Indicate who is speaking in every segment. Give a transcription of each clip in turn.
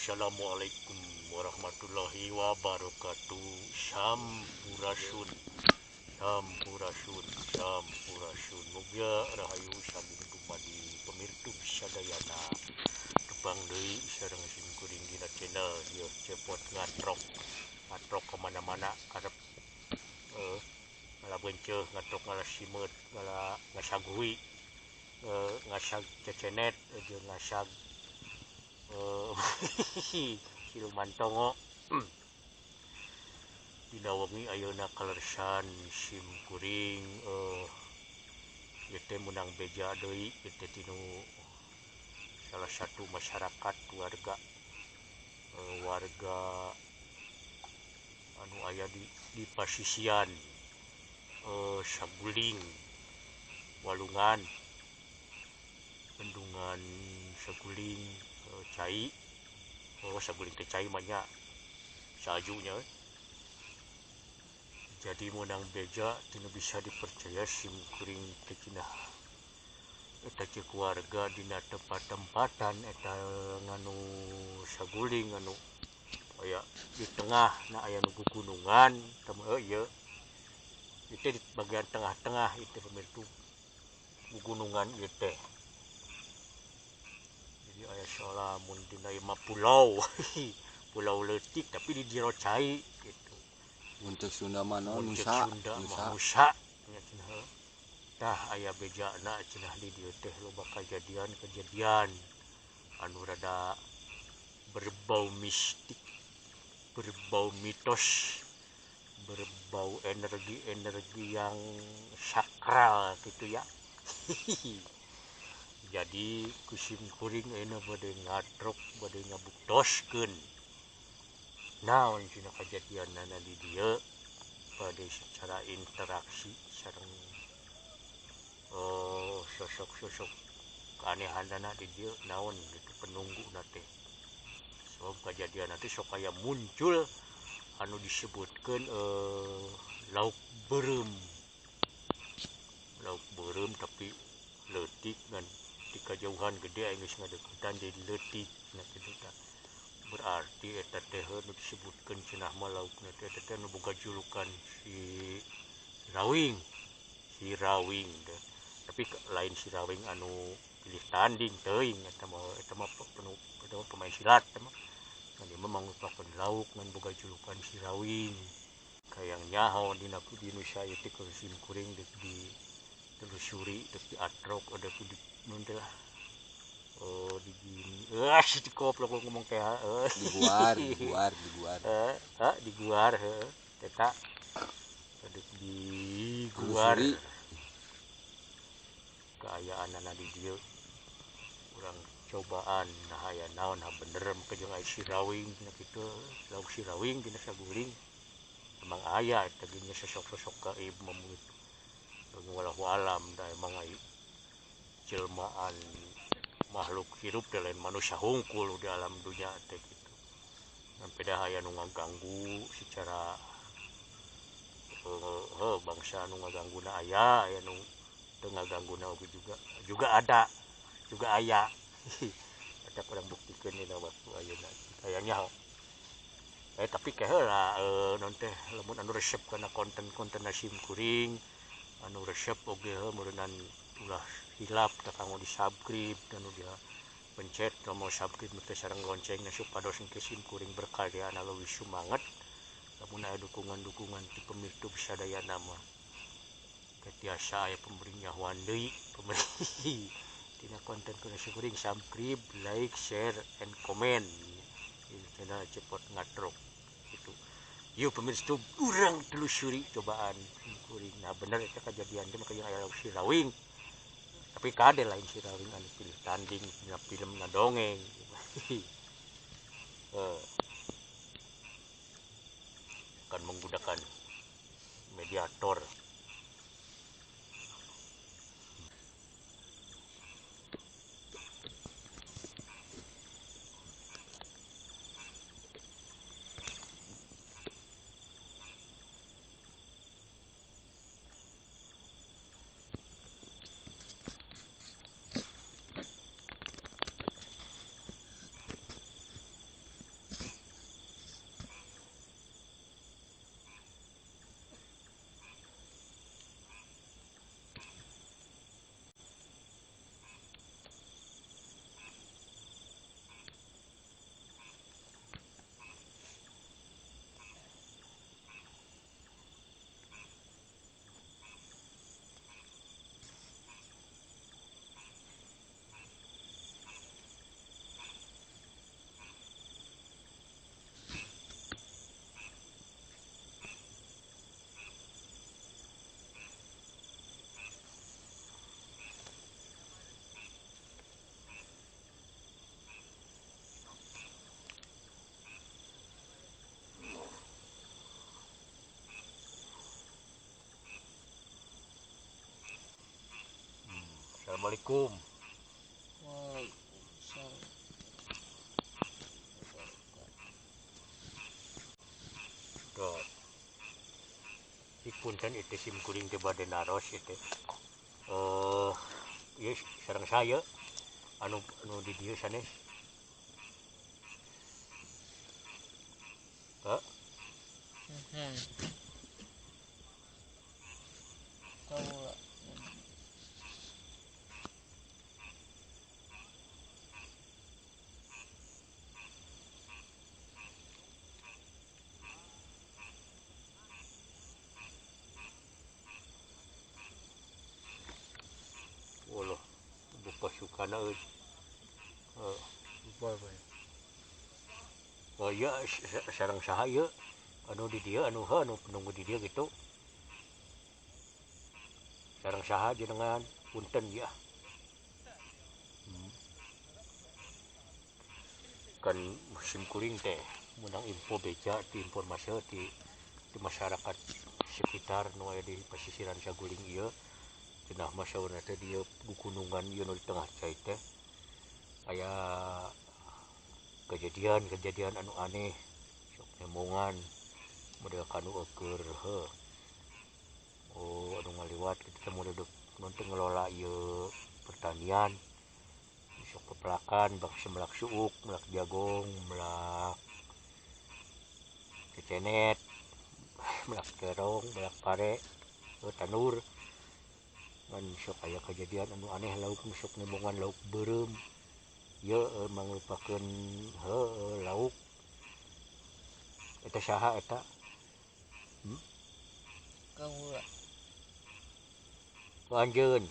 Speaker 1: Assalamualaikum warahmatullahi wabarakatuh. Sampurasun, sampurasun, sampurasun. Mugia rahayu sagung dumadi pemirtu sadayana. Tepang deui sareng simkuring dina channel ieu cepot ngatrok. Ngatrok kemana-mana karep ngala benceuh, ngatrok ngala simeut, ngala ngasagui, ngasag cecenet, jeung ngasag siluman tongo. Dina wengi ayeuna kalersan sim kuring ieu teh menang beja deui ieu teh tinu salah satu masyarakat warga anu aya di pasisian Saguling, Walungan, Bendungan Saguling, Cai, Saguling teh Cai mah nya sajunya. Jadi menang beja tinu bisa dipercaya sim kuring teh cenah eta ceuk warga dina tempat-tempatan eta nganu Saguling anu aya di tengah na aya nu gunungan teu ieu itu di bagian tengah-tengah itu pemirtu gunungan ieu teh. Jadi aya salah mun dina ieu mah pulau pulau leutik tapi di jero cai gitu.
Speaker 2: Mun cek Sunda mah naon
Speaker 1: Nusa nya cenah. Tah aya bejana cenah di dieu teh loba kejadian anu rada berbau mistik, berbau mitos, berbau energi yang sakral gitu ya. Jadi kusim kuring ayeuna bade ngatrok bade ngabuktoskeun naon cenah kejadianna di dieu bade secara interaksi sareng sosok-sosok keanehanana di dieu naon gitu penungguna teh. Sebab kejadian nanti sok aya muncul anu disebutkeun lauk beureum tapi leutik dan di kajauhan gede aya geus ngadeuketan jadi leutik nya kitu tah. Berarti eta teh nu disebutkeun cenah mah laukna teh eta teh nu boga julukan si rawing teh. Tapi lain si rawing anu pilih tanding teuing eta mah pemain silat teh mah. Dia memang merupakan lauk dan boga julukan si rawing. Kayang nyaho dina Nusa ieu teh kusim kuring di telusuri dek di atrok ada di mun teh lah di gini si koplok ngomong teh di guar eta dek di guar kaayaanana di dieu urang cobaan nah aya naon bener mah jeung aya si rawing nya kitu lauk si rawing dina Saguling emang aya eta ge nya sosok-sosok gaib memulut walau alam da emang aya jelmaan makhluk hidup teh lain manusia hungkul di alam dunia teh gitu. Sampai dah aya nu ngaganggu secara bangsa nu ngagangguna aya nu teu ngagangguna juga ada aya. Ada kurang buktikeun dina waktu ayeuna kayaknya tapi kaheula non teh lamun anu resep kana konten-konten sim kuring anu resep oge meureunnan ulah hilap teh kanggo di subscribe dan dia pencet tombol subscribe teh sareng loncengna supados engke sim kuring berkarya lebih semangat lamun aya dukungan-dukungan ti pemirtu sadayana mah ketiasa aya pemberi nyahuan deui pemberi dina konten sim kuring subscribe, like, share, and comment di channel Cepot Ngatrok gitu. Yuk pemirsa urang telusuri cobaan kuring. Nah bener itu kejadian dia makanya aya si rawing. Tapi kade lain si rawing anu pilih tanding dina film na dongeng. Akan menggunakan mediator. Assalamualaikum.
Speaker 3: Waalaikumsalam.
Speaker 1: Dot. Dipunten itu sim kuring ke Baden Naros itu. Yes, sareng saya anu di dieu sanes.
Speaker 3: Kaula.
Speaker 1: Waloh, buka sukana euy. Ya sareng saha ieu anu di dieu anu penunggu di dieu gitu. Sareng saha jenengan punten ya. Kan musim kuring teh menang info beja di informasi di masyarakat sekitar nu aya di pesisiran Saguling ieu cenah mah saurna teh dieu gunungan ieu nu di tengah cai teh aya kejadian anu aneh sok nemongan model kanu eukeur heuh. Anu ngaliwat kitu teh model nonton ngelola ieu pertanian sok pepelakan bangsa melak suuk, melak jagong, melak kecenet, melak terong, melak pare, tanur. Ngan sok aya kejadian anu aneh lauk sok nemongan lauk beureum. Ieu mangrupakeun lauk eta saha eta?
Speaker 3: Kaula.
Speaker 1: Anjeun.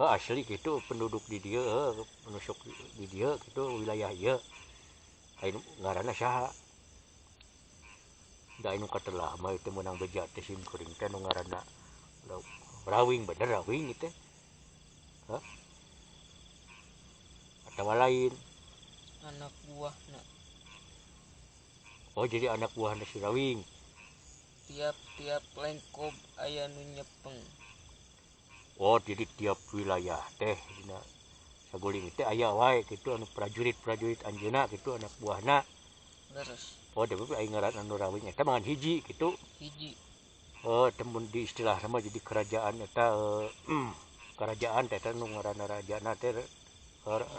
Speaker 1: Asli gitu penduduk di dieu penusuk di dieu gitu wilayah ieu. Anu ngaranna saha? Da anu katelah mah itu menang beja teh sim kuring teh nu ngaranna rawing bener rawing itu. Atawa lain.
Speaker 3: Anak buahna.
Speaker 1: Oh jadi anak buahna si rawing.
Speaker 3: Tiap-tiap lengkob aya nu nyepeng.
Speaker 1: Oh jadi tiap wilayah teh dina Saguling teh aya wae kitu anu prajurit-prajurit anjeunna kitu anak buahna.
Speaker 3: Leres.
Speaker 1: Oh tapi aya ngaran anu rawing eta mangan hiji kitu.
Speaker 3: Hiji.
Speaker 1: Temun di istilah sama jadi kerajaan eta kerajaan teh nu ngaranna rajana teh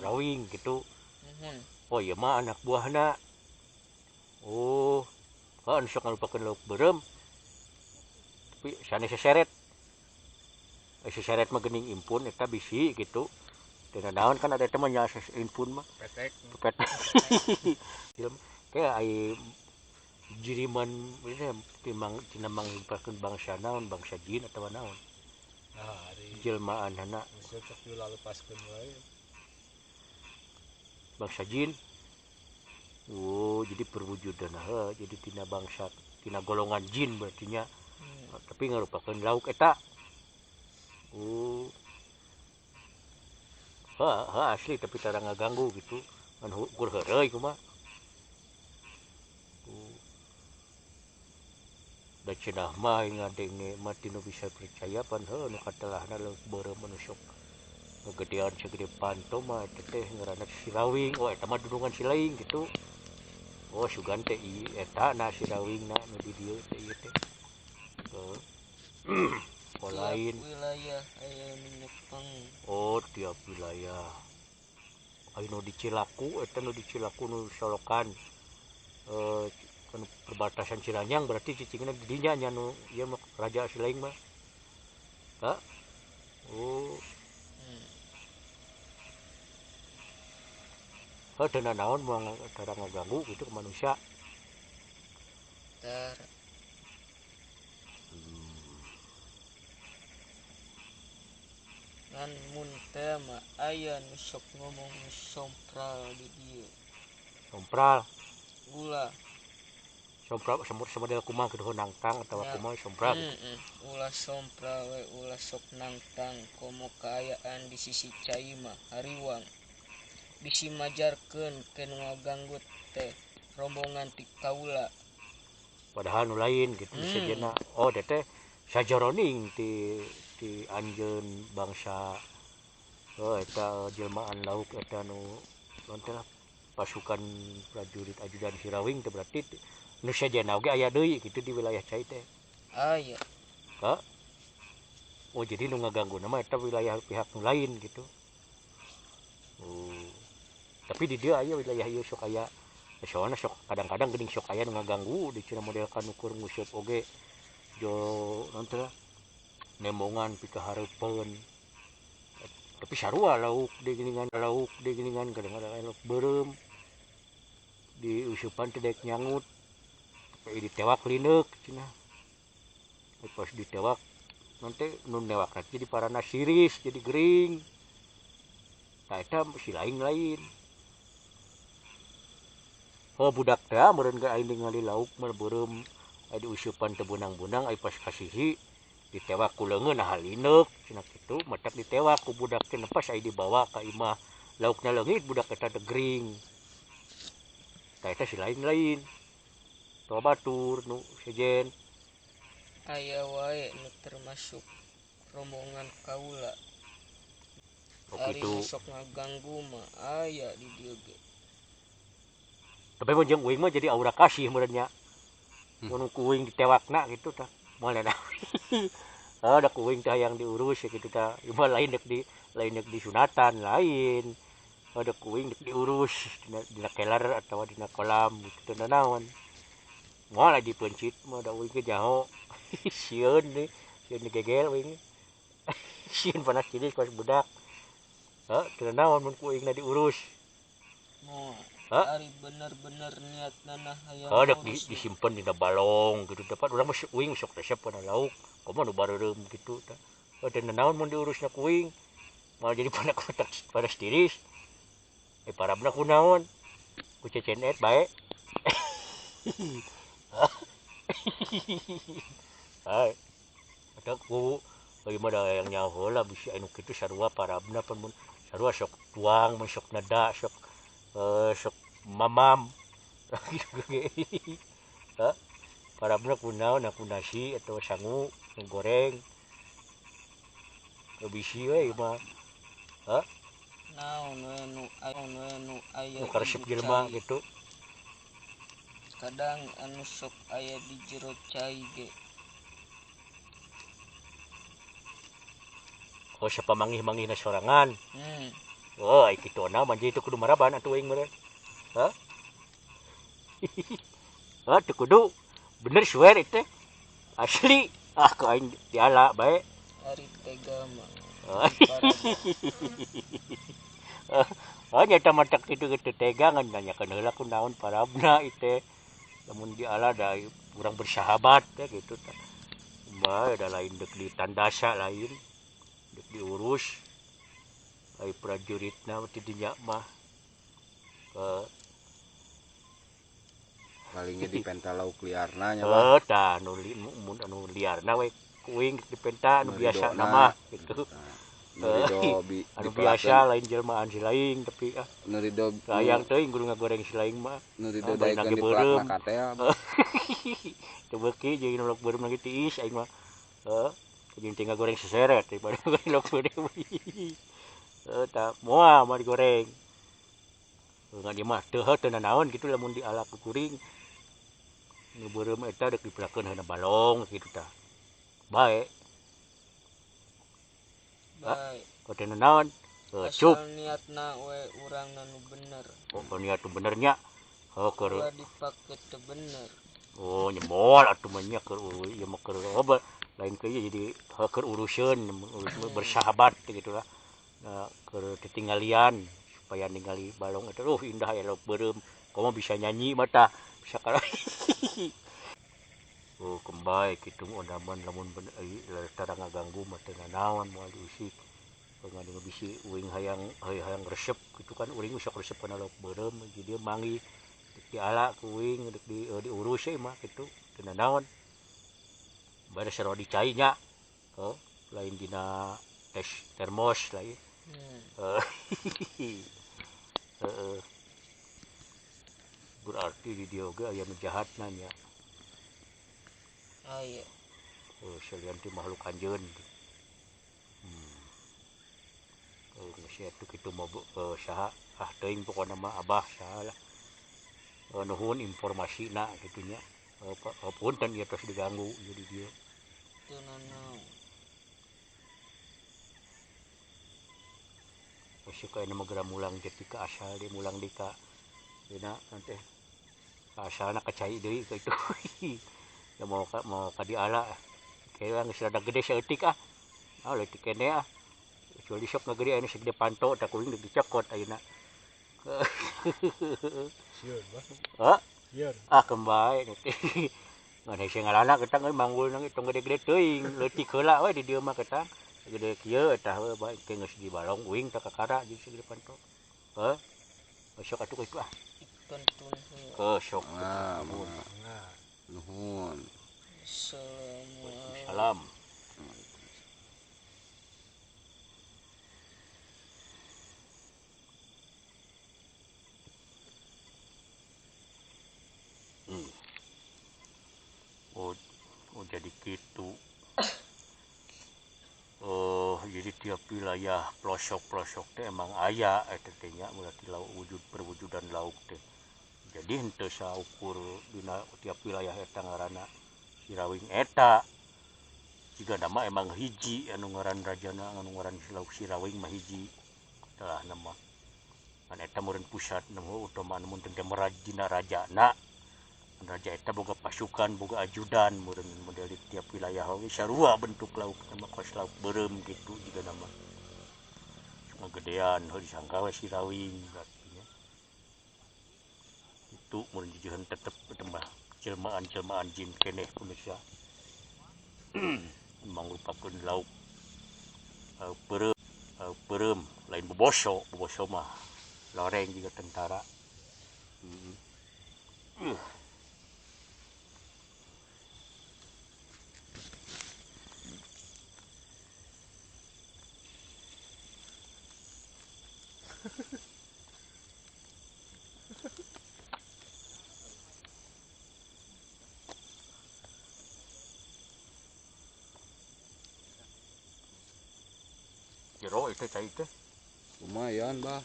Speaker 1: rawing gitu. Oh iya mah anak buahna. Oh, kan sok ngalupakeun lauk beureum. Tapi sanes seseret. Seseret mah geuning impun eta bisi gitu. Tina naon kan ada teh mah nya impun mah. Petek. Kayak ai jiriman tina mangrupakeun bangsa naon, bangsa jin atawa naon. Jelmaanna
Speaker 2: Cocok dulu lepaskeun wae.
Speaker 1: Bangsa jin. Oh, jadi perwujudanna jadi tina golongan jin berarti nya. Tapi ngarupakeun lauk eta. Oh. Asli tapi tara ngaganggu gitu. Ngan ukur heureuy kumaha. Da cenah mah ngadenge mah tinu bisa percaya pan nu katelahna lauk beureum anu sok gedean segede panto mah eta teh ngaranna si rawing. Oh eta mah dudungan si laing gitu. Oh sugan teh eta na si rawingna nu di dieu teh ieu teh. Lain.
Speaker 3: Wilayah aya nu nyepeng.
Speaker 1: Oh tiap wilayah. Anu di Cilaku eta nu di Cilaku nu solokan. Kan perbatasan Cilanyang berarti cicingna di dinya nya nu ieu mah raja si laing mah. Oh. Teu naon mah tara ngaganggu gitu ke manusia.
Speaker 3: Tara. Ngan mun teh mah aya nu sok ngomong sompral di dieu.
Speaker 1: Sompral.
Speaker 3: Ulah.
Speaker 1: Sompral samodel kumaha kitu nangtang atawa kumaha sompral gitu.
Speaker 3: Ulah sompral we ulah sok nangtang komo kaayaan di sisi cai mah hariwang. Bisi majarkeun ke nu ngaganggu teh rombongan ti kaula.
Speaker 1: Padahal nu lain gitu sejenna. Oh teh sajaroning ti di anjeun bangsa eta jelmaan lauk eta nu nonton pasukan prajurit ajudan Hirawing teh berarti nu sejenna oge aya deui gitu di wilayah cai teh.
Speaker 3: aya
Speaker 1: Hah? Oh jadi nu ngaganggu nama eta wilayah pihak nu lain gitu. Oh. Tapi di dia aya wilayah ieu sok aya soalna sok kadang-kadang geuning sok aya nu ngaganggu di cenah model kan ukur nguseup oge jo nonton nembongan pika hareupeun. Tapi sarua lauk di geuningan kadang-kadang lauk beureum di usupan teh daek nyangut tapi ditewak lineuk cenah. Pas ditewak nanti nun newak jadi parana siris jadi gering. Nah eta si lain. Oh budak teh meureun ge aing ningali lauk mah beureum aya di usupan teh bunang-bunang ai pas kasihi ditewak ku leungeun nah lineuk cenah kitu matak ditewak ku budak teh pas ai dibawa ka imah laukna leungit budak eta teh gering. Tah eta si lain. Toh batur nu sejen.
Speaker 3: aya wae nu termasuk rombongan kaula
Speaker 1: Oh
Speaker 3: ari
Speaker 1: kitu.
Speaker 3: nu sok ngaganggu mah aya di dieu ge.
Speaker 1: Tapi mun jeung uing mah jadi aura kasih meureun nya. Mun ku uing ditewakna gitu tah. Moal da. Da ku uing teh hayang diurus gitu tah. Ieu mah lain deuk di sunatan lain. Da ku uing deuk diurus dina keler atawa dina kolam gitu teh naon. Moal di pencit mah da uing ge jaho. Sieun deui, sieun digegel uing. Sieun panas cilik pas budak. Teu naon mun ku uingna diurus.
Speaker 3: Moal
Speaker 1: Hah?
Speaker 3: ari bener-bener niatna hayang
Speaker 1: Dak
Speaker 3: ngurus ge.
Speaker 1: disimpen dina balong gitu dapat urang mah uing sok resep kana lauk komo nu bareureum gitu tah. Teu naon mun diurusna ku uing malah jadi panas tiris. Parabna kunaon? Ku cecenet bae. Hai. Ada ku bagaimana yang nyaho lah bisa anu kitu sarua parabna pun mun sarua sok tuang mun sok nada sok sok mamam. Parabna kunaon aku nasi atau sangu goreng. Bisi we mah.
Speaker 3: Naon we nu aya
Speaker 1: Nu karesep
Speaker 3: di
Speaker 1: jelema
Speaker 3: cai.
Speaker 1: gitu.
Speaker 3: Kadang anu sok aya di jero cai ge.
Speaker 1: Oh sapamanggih-manggihna sorangan.
Speaker 3: Hmm.
Speaker 1: Oh ai kitona mah itu kudu maraban atuh aing meureun. Teu kudu. Bener swear itu. Asli. Ku aing diala bae.
Speaker 3: Ari tega mah.
Speaker 1: Nyata matak itu gitu tega ngan nanyakeun heula kunaon parabna itu. Lamun diala da urang bersahabat ya gitu tah. Mah ada lain deuk ditandasa lain. Deuk diurus. Ai prajuritna ti dinya mah.
Speaker 2: Palingnya dipenta lauk liarna nya Bang.
Speaker 1: Tah anu liarna we kuing dipenta anu biasa nama gitu. Anu biasa lain jelmaan si laing tapi
Speaker 2: Nurido
Speaker 1: sayang teuing kudu ngagoreng si laing mah.
Speaker 2: Nurido daekeun di pelakna katea.
Speaker 1: Teu beuki jeung lauk beureum lagi tiis aing mah. Jeung tinggal goreng seseret daripada goreng lauk beureum. Tah moal mah digoreng. Ngan ieu mah teu nanaon kitu lamun diala ku kuring. Nu beureum eta deuk dipelakeun heuna balong kitu tah. Bae.
Speaker 3: Bae.
Speaker 1: Teu nanaon. Cup.
Speaker 3: Asal niatna we urangna nu bener.
Speaker 1: Oh niat tu benernya. Keur
Speaker 3: Ulah dipake teu bener.
Speaker 1: oh nyemol atuh mah nya keur ieu mah keur lain ke jadi keur uruseun bersahabat gitu lah. Keur titinggalian supaya ningali balong eta indah ya lauk beureum. Komo bisa nyanyi mata bisa kalau oh kembali gitu odaman lamun tarang ngaganggu mah teu nanaon moal diusik pengen bisi uing hayang resep gitu kan uing sok resep kana lauk beureum jadi dia manggih diala ku uing diurus mah gitu teu nanaon bade sarua dicai nya lain dina termos lain berarti di dia oge aya nu jahatna nya.
Speaker 3: Aya.
Speaker 1: Salian ti makhluk anjeun. Ngasih atuh kitu mah saha teuing pokona mah abah saha lah nuhun informasina gitunya. Punten ieu tos diganggu jadi dia
Speaker 3: teu nanaon.
Speaker 1: masih kayak nama geram mulang jadi ke asal dia mulang di ka dina nanti asalna kacai deui ka itu. Ya mau ka diala kayak geus rada gede saeutik leutik kene kecuali sok ngagede anu segede panto tak kuing dicokot ayeuna.
Speaker 4: Sieun bah.
Speaker 1: Hah?
Speaker 4: Sieun.
Speaker 1: Kembae nanti ngan hese ngaranna ketang manggul nang itu gede-gede teuing leutik heula we di dieu mah ketang gede kieu eta we bae ke geus di balong uing teh kakara jadi segede panto. Sok atuh itu
Speaker 3: Ikan tun
Speaker 1: sok nuhun.
Speaker 2: Nuhun.
Speaker 1: Salam. Jadi gitu. Jadi tiap wilayah pelosok-pelosok teh emang aya eta teh nya berarti lauk perwujudan lauk teh. Jadi henteu saukur dina tiap wilayah eta ngaranna Sirawing eta. Jiga nama emang hiji anu ngaran rajana anu ngaran lauk Sirawing mah hiji. Tah nama. Kan eta meureun pusat nu utama mun teu merajina rajana. Raja eta boga pasukan, boga ajudan, meureun model di tiap wilayah oge sarua bentuk lauk nama kos lauk beureum gitu juga nama. Cuma gedean heuh disangka we Sirawing artinya. Itu mun dijieun tetep tembah jelmaan-jelmaan jin keneh Indonesia. Mangrupakeun lauk beureum, lain boboso mah loreng juga tentara. Jero itu cai teh
Speaker 2: Lumayan bah.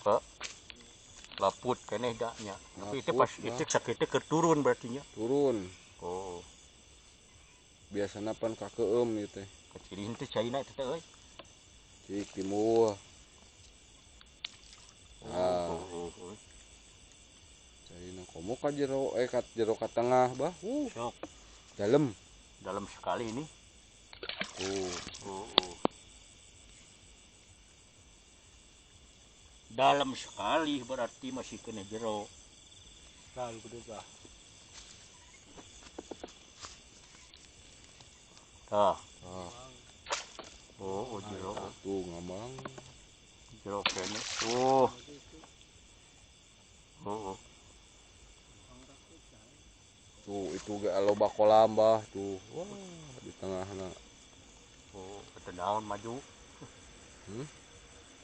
Speaker 1: laput keneh da nya. Tapi itu
Speaker 2: Laput,
Speaker 1: pas
Speaker 2: bah.
Speaker 1: itu sakitnya keur turun berarti nya.
Speaker 2: Turun.
Speaker 1: Oh,
Speaker 2: Biasana pan kakeum ieu teh.
Speaker 1: kecilin teh caina eta teh euy.
Speaker 2: Cik timuh.
Speaker 1: Oh.
Speaker 2: Caina komo ka jero ka tengah bah.
Speaker 1: Sok
Speaker 2: Dalam
Speaker 1: sekali ini. Oh. Dalam sekali berarti masih kena jero.
Speaker 4: Lalu gede bah.
Speaker 1: Tah.
Speaker 2: Ah,
Speaker 1: Oh jero.
Speaker 2: tuh ngambang.
Speaker 1: Jero kene. Oh.
Speaker 2: Tuh itu ge loba kolam bah tuh. Wah, di tengahna.
Speaker 1: Oh, ketenaon maju.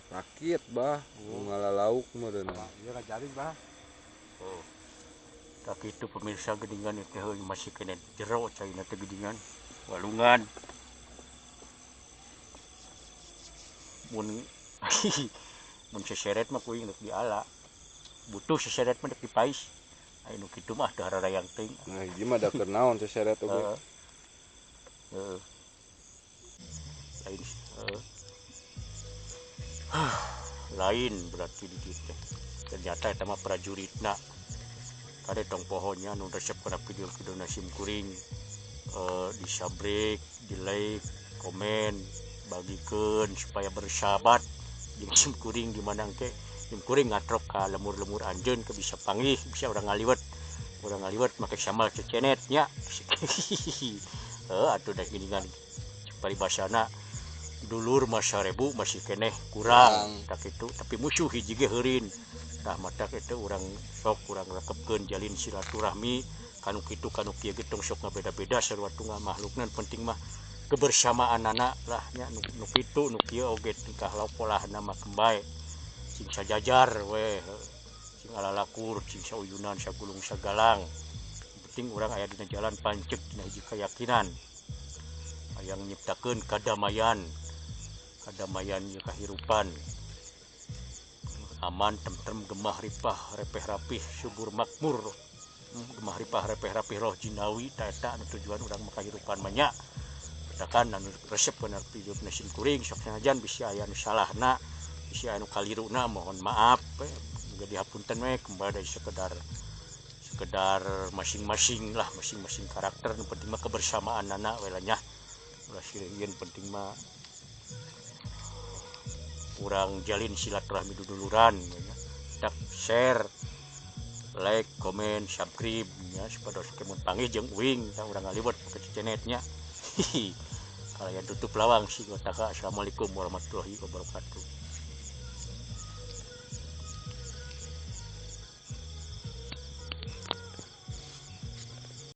Speaker 2: Rakit bah, ngala lauk meureun.
Speaker 4: Ieu kajaring bah.
Speaker 1: Oh. Tak itu pemirsa gedingan itu masih kena jero caina teh gedingan. Walungan. Mun seseret mah kuing rek diala. Butuh seseret mah rek dipais. Anu kitu mah teu hararayang teuing.
Speaker 2: Nah, ieu mah da keur naon seseret oge.
Speaker 1: Lain lain berarti di ditu. Ternyata eta mah prajuritna. Kade tong pohonnya nu resep kana video-video nasim kuring. Disabrek, di like, komen, bagikeun supaya bersahabat jeung sim kuring di mana engke sim kuring ngatrok ka lemur-lemur anjeun ke bisa panggih, bisa urang ngaliwet make samal cecenet nya. Atuh da geuningan paribasana dulur mah 1000 masih keneh kurang tak itu tapi musuh hiji ge heureun. Tah mata kitu urang sok urang rekepkeun jalin silaturahmi kanu kitu kanu kieu ge tong sok ngabeda-beda sarua tunggal makhlukna penting mah kebersamaan-anana lah nya nu kitu nu kieu oge tingkah lauk polahna mah kembae sing sajajar we sing alalakur sing sauyunan sagulung sagalang penting urang aya dina jalan pancek dina hiji keyakinan hayang nyiptakeun kadamaian ieu kahirupan aman tentrem gemah ripah repeh rapih subur makmur. Gemah ripah repeh rapih roh jinawi eta anu tujuan urang makahirupan banyak. Katakan anu resep bener hidup nasim kuring sok sanajan bisa aya anu salahna, bisa anu kaliruna mohon maaf. Juga dihapunten we kembali dari sekedar masing-masing lah, masing-masing karakter. Nu penting mah kebersamaan anak welanya. Ulah sieun penting mah urang jalin silaturahmi duduluran ya. Tak share, like, komen, subscribe ya supaya kemun panggih jeung uing tah urang ngalibet ke cenetnya. Kalian tutup lawang sih kota. Assalamualaikum warahmatullahi wabarakatuh.